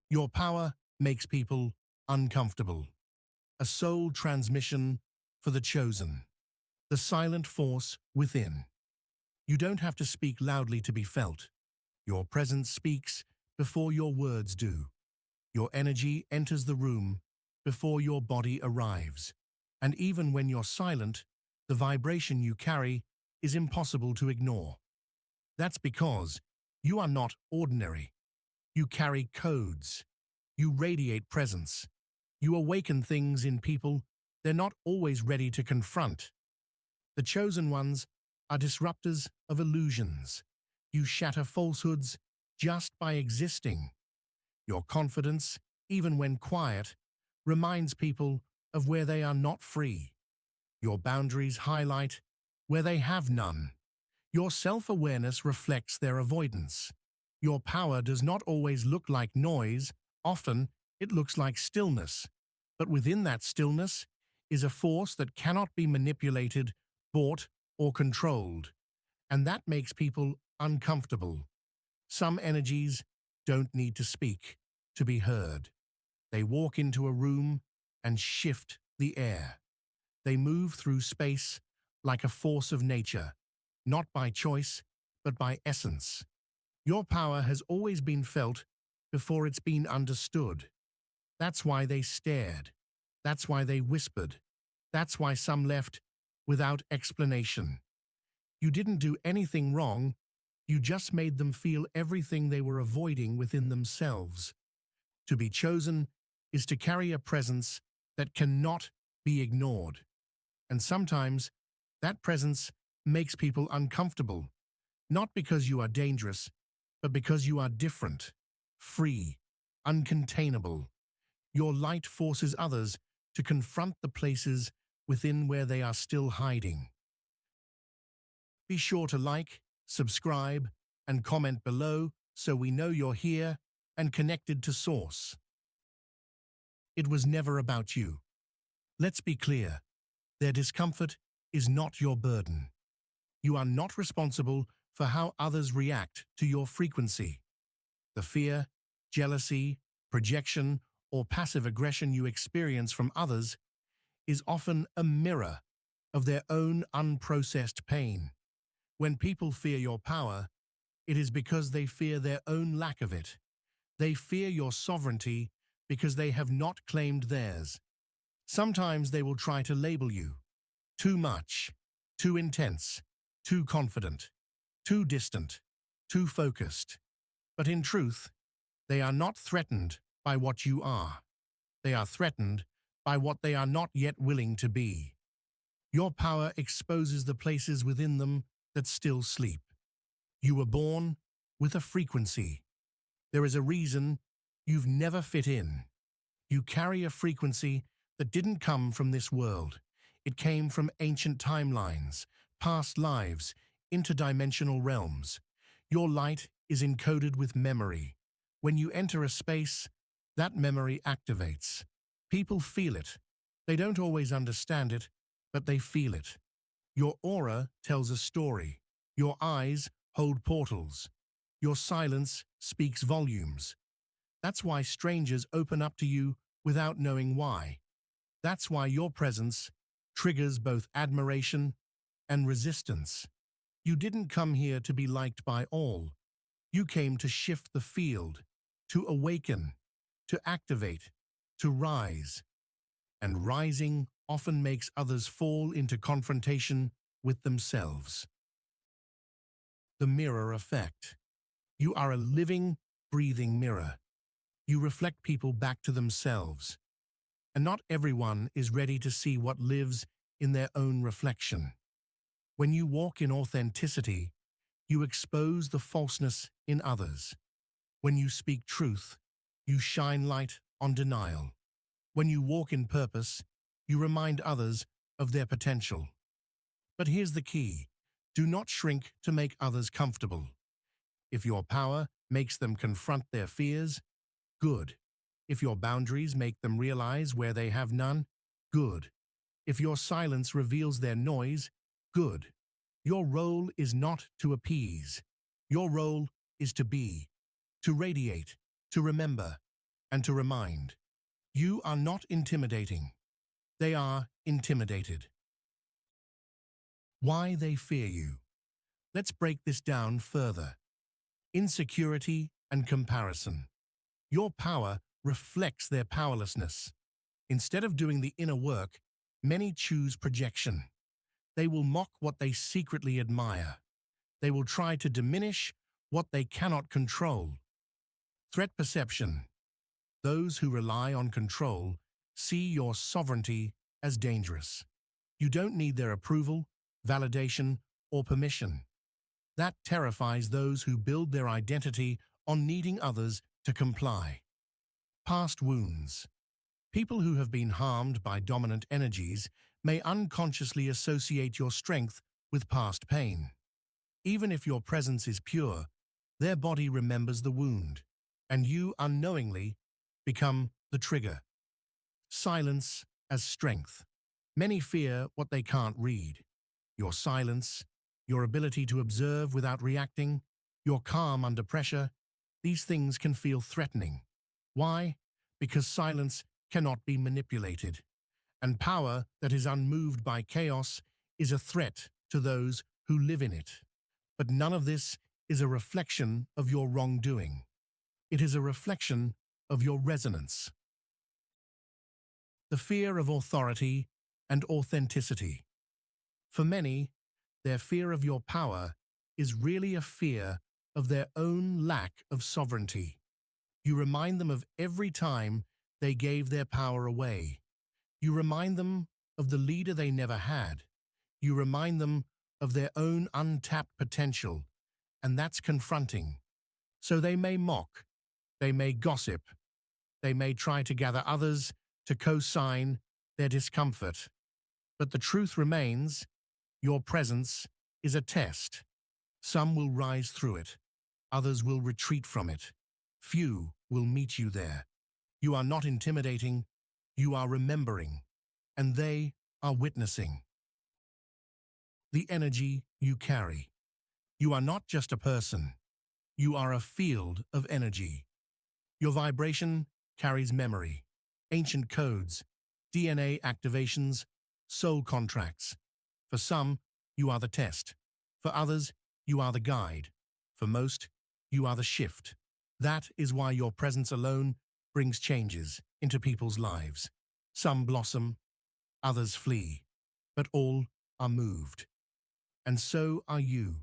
Your power makes people uncomfortable. A soul transmission for the chosen. The silent force within. You don't have to speak loudly to be felt. Your presence speaks before your words do. Your energy enters the room before your body arrives. And even when you're silent, the vibration you carry is impossible to ignore. That's because you are not ordinary. You carry codes. You radiate presence. You awaken things in people they're not always ready to confront. The chosen ones are disruptors of illusions. You shatter falsehoods just by existing. Your confidence, even when quiet, reminds people of where they are not free. Your boundaries highlight where they have none. Your self-awareness reflects their avoidance. Your power does not always look like noise. Often, it looks like stillness. But within that stillness is a force that cannot be manipulated, bought, or controlled. And that makes people uncomfortable. Some energies don't need to speak to be heard. They walk into a room and shift the air. They move through space like a force of nature, not by choice, but by essence. Your power has always been felt before it's been understood. That's why they stared. That's why they whispered. That's why some left without explanation. You didn't do anything wrong. You just made them feel everything they were avoiding within themselves. To be chosen is to carry a presence that cannot be ignored. And sometimes that presence makes people uncomfortable, not because you are dangerous, but because you are different, free, uncontainable. Your light forces others to confront the places within where they are still hiding. Be sure to like, subscribe, and comment below so we know you're here and connected to Source. It was never about you. Let's be clear. Their discomfort is not your burden. You are not responsible for how others react to your frequency. The fear, jealousy, projection, or passive aggression you experience from others is often a mirror of their own unprocessed pain. When people fear your power, it is because they fear their own lack of it. They fear your sovereignty because they have not claimed theirs. Sometimes they will try to label you too much, too intense, too confident, too distant, too focused. But in truth, they are not threatened by what you are. They are threatened by what they are not yet willing to be. Your power exposes the places within them that still sleep. You were born with a frequency. There is a reason you've never fit in. You carry a frequency that didn't come from this world. It came from ancient timelines, past lives, interdimensional realms. Your light is encoded with memory. When you enter a space, that memory activates. People feel it. They don't always understand it, but they feel it. Your aura tells a story. Your eyes hold portals. Your silence speaks volumes. That's why strangers open up to you without knowing why. That's why your presence triggers both admiration and resistance. You didn't come here to be liked by all. You came to shift the field, to awaken, to activate, to rise. And rising often makes others fall into confrontation with themselves. The mirror effect. You are a living, breathing mirror. You reflect people back to themselves. And not everyone is ready to see what lives in their own reflection. When you walk in authenticity, you expose the falseness in others. When you speak truth, you shine light on denial. When you walk in purpose, you remind others of their potential. But here's the key. Do not shrink to make others comfortable. If your power makes them confront their fears, good. If your boundaries make them realize where they have none, good. If your silence reveals their noise, good. Your role is not to appease. Your role is to be, to radiate, to remember. and to remind, you are not intimidating. They are intimidated. Why they fear you. Let's break this down further. Insecurity and comparison. Your power reflects their powerlessness. Instead of doing the inner work, many choose projection. They will mock what they secretly admire. They will try to diminish what they cannot control. Threat perception. Those who rely on control see your sovereignty as dangerous. You don't need their approval, validation, or permission. That terrifies those who build their identity on needing others to comply. Past wounds. People who have been harmed by dominant energies may unconsciously associate your strength with past pain. Even if your presence is pure, their body remembers the wound, and you unknowingly become the trigger. Silence as strength. Many fear what they can't read. Your silence, your ability to observe without reacting, your calm under pressure, these things can feel threatening. Why? Because silence cannot be manipulated, and power that is unmoved by chaos is a threat to those who live in it. But none of this is a reflection of your wrongdoing. It is a reflection of your resonance. The fear of authority and authenticity. For many, their fear of your power is really a fear of their own lack of sovereignty. You remind them of every time they gave their power away. You remind them of the leader they never had. You remind them of their own untapped potential, and that's confronting. So they may mock, they may gossip, they may try to gather others to co-sign their discomfort. But the truth remains, your presence is a test. Some will rise through it, others will retreat from it. Few will meet you there. You are not intimidating, you are remembering, and they are witnessing. The energy you carry. You are not just a person, you are a field of energy. Your vibration carries memory, ancient codes, DNA activations, soul contracts. For some, you are the test. For others, you are the guide. For most, you are the shift. That is why your presence alone brings changes into people's lives. Some blossom, others flee, but all are moved. And so are you.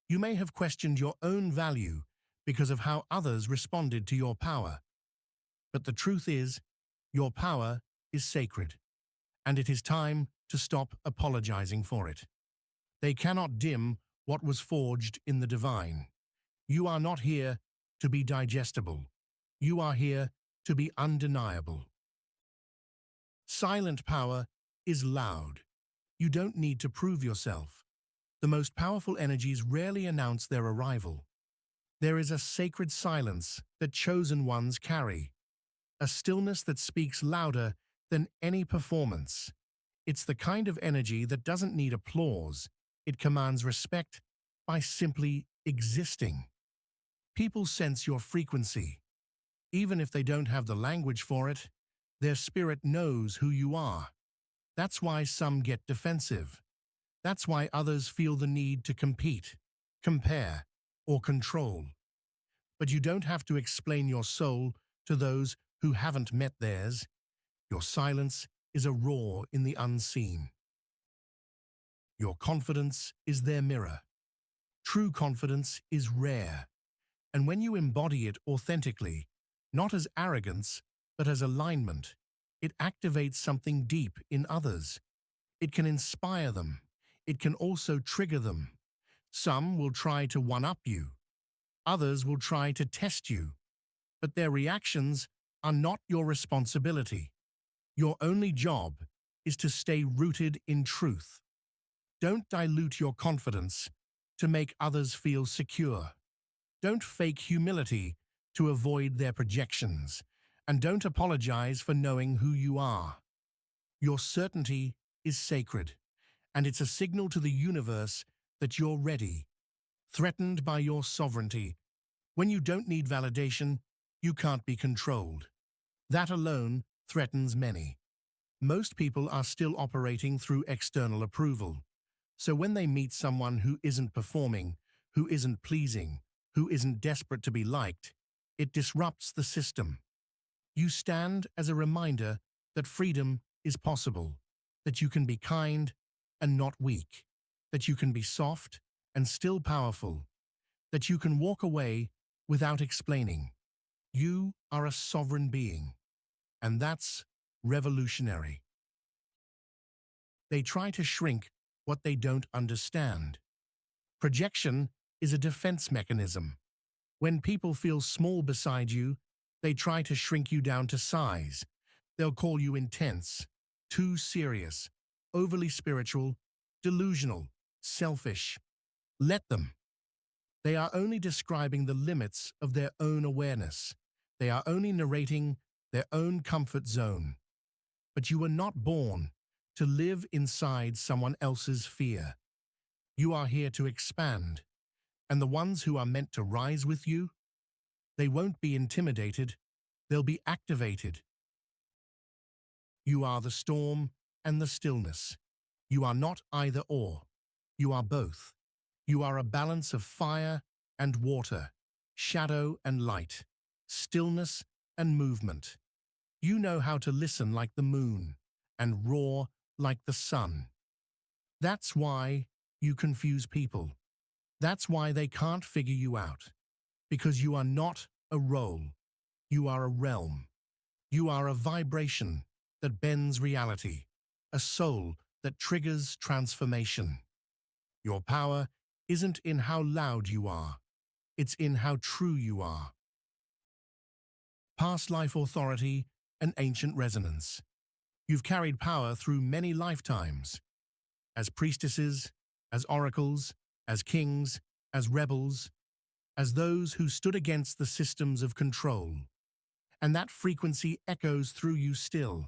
You may have questioned your own value because of how others responded to your power. But the truth is, your power is sacred, and it is time to stop apologizing for it. They cannot dim what was forged in the divine. You are not here to be digestible. You are here to be undeniable. Silent power is loud. You don't need to prove yourself. The most powerful energies rarely announce their arrival. There is a sacred silence that chosen ones carry, a stillness that speaks louder than any performance. It's the kind of energy that doesn't need applause. It commands respect by simply existing. People sense your frequency. Even if they don't have the language for it, their spirit knows who you are. That's why some get defensive. That's why others feel the need to compete, compare, or control. But you don't have to explain your soul to those who haven't met theirs. Your silence is a roar in the unseen. Your confidence is their mirror. True confidence is rare, and when you embody it authentically, not as arrogance, but as alignment, it activates something deep in others. It can inspire them. It can also trigger them. Some will try to one-up you. Others will try to test you. But their reactions are not your responsibility. Your only job is to stay rooted in truth. Don't dilute your confidence to make others feel secure. Don't fake humility to avoid their projections. And don't apologize for knowing who you are. Your certainty is sacred, and it's a signal to the universe that you're ready. Threatened by your sovereignty. When you don't need validation, You can't be controlled. That alone threatens many. Most people are still operating through external approval. So when they meet someone who isn't performing, who isn't pleasing, who isn't desperate to be liked, it disrupts the system. You stand as a reminder that freedom is possible, that you can be kind and not weak, that you can be soft and still powerful, that you can walk away without explaining. You are a sovereign being, and that's revolutionary. They try to shrink what they don't understand. Projection is a defense mechanism. When people feel small beside you, they try to shrink you down to size. They'll call you intense, too serious, overly spiritual, delusional, selfish. Let them. They are only describing the limits of their own awareness. They are only narrating their own comfort zone. But you were not born to live inside someone else's fear. You are here to expand, and the ones who are meant to rise with you, they won't be intimidated, they'll be activated. You are the storm and the stillness. You are not either or. You are both. You are a balance of fire and water, shadow and light, stillness and movement. You know how to listen like the moon and roar like the sun. That's why you confuse people. That's why they can't figure you out. Because you are not a role. You are a realm. You are a vibration that bends reality, a soul that triggers transformation. Your power isn't in how loud you are. It's in how true you are. Past life authority and ancient resonance. You've carried power through many lifetimes. As priestesses, as oracles, as kings, as rebels, as those who stood against the systems of control. And that frequency echoes through you still.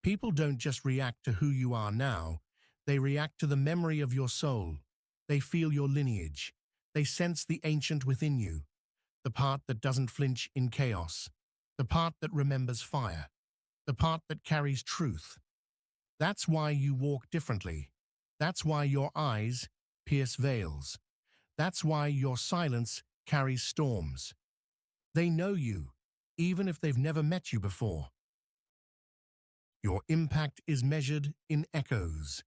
People don't just react to who you are now, they react to the memory of your soul. They feel your lineage. They sense the ancient within you, the part that doesn't flinch in chaos, the part that remembers fire, the part that carries truth. That's why you walk differently. That's why your eyes pierce veils. That's why your silence carries storms. They know you, even if they've never met you before. Your impact is measured in echoes.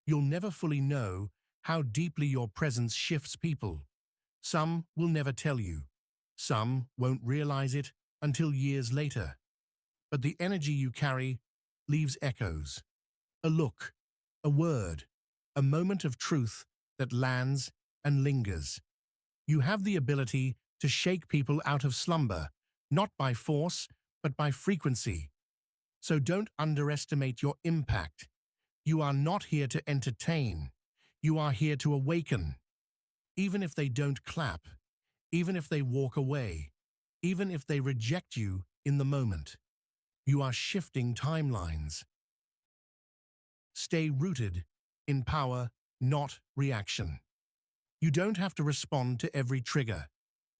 You'll never fully know how deeply your presence shifts people. Some will never tell you. Some won't realize it until years later. But the energy you carry leaves echoes. A look, a word, a moment of truth that lands and lingers. You have the ability to shake people out of slumber, not by force, but by frequency. So don't underestimate your impact. You are not here to entertain. You are here to awaken. Even if they don't clap, even if they walk away, even if they reject you in the moment, you are shifting timelines. Stay rooted in power, not reaction. You don't have to respond to every trigger.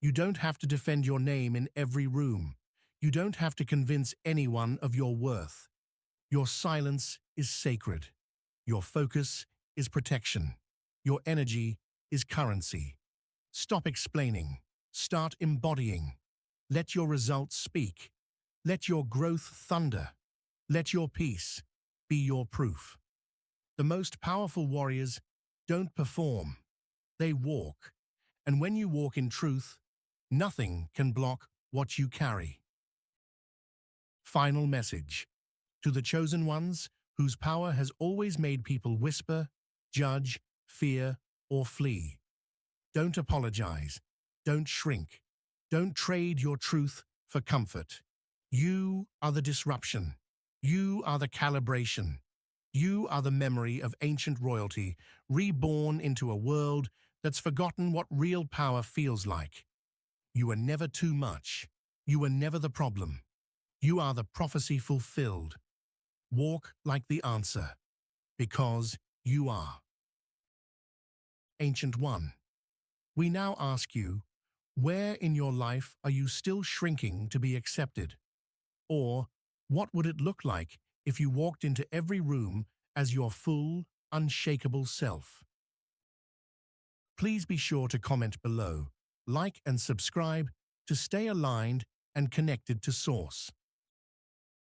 You don't have to defend your name in every room. You don't have to convince anyone of your worth. Your silence is sacred. Your focus is protection. Your energy is currency. Stop explaining. Start embodying. Let your results speak. Let your growth thunder. Let your peace be your proof. The most powerful warriors don't perform. They walk. And when you walk in truth, nothing can block what you carry. Final message. To the chosen ones, whose power has always made people whisper, judge, fear, or flee. Don't apologize. Don't shrink. Don't trade your truth for comfort. You are the disruption. You are the calibration. You are the memory of ancient royalty, reborn into a world that's forgotten what real power feels like. You were never too much. You were never the problem. You are the prophecy fulfilled. Walk like the answer, because you are. Ancient One, we now ask you, Where in your life are you still shrinking to be accepted? Or what would it look like if you walked into every room as your full, unshakable self? Please be sure to comment below, like and subscribe to stay aligned and connected to Source.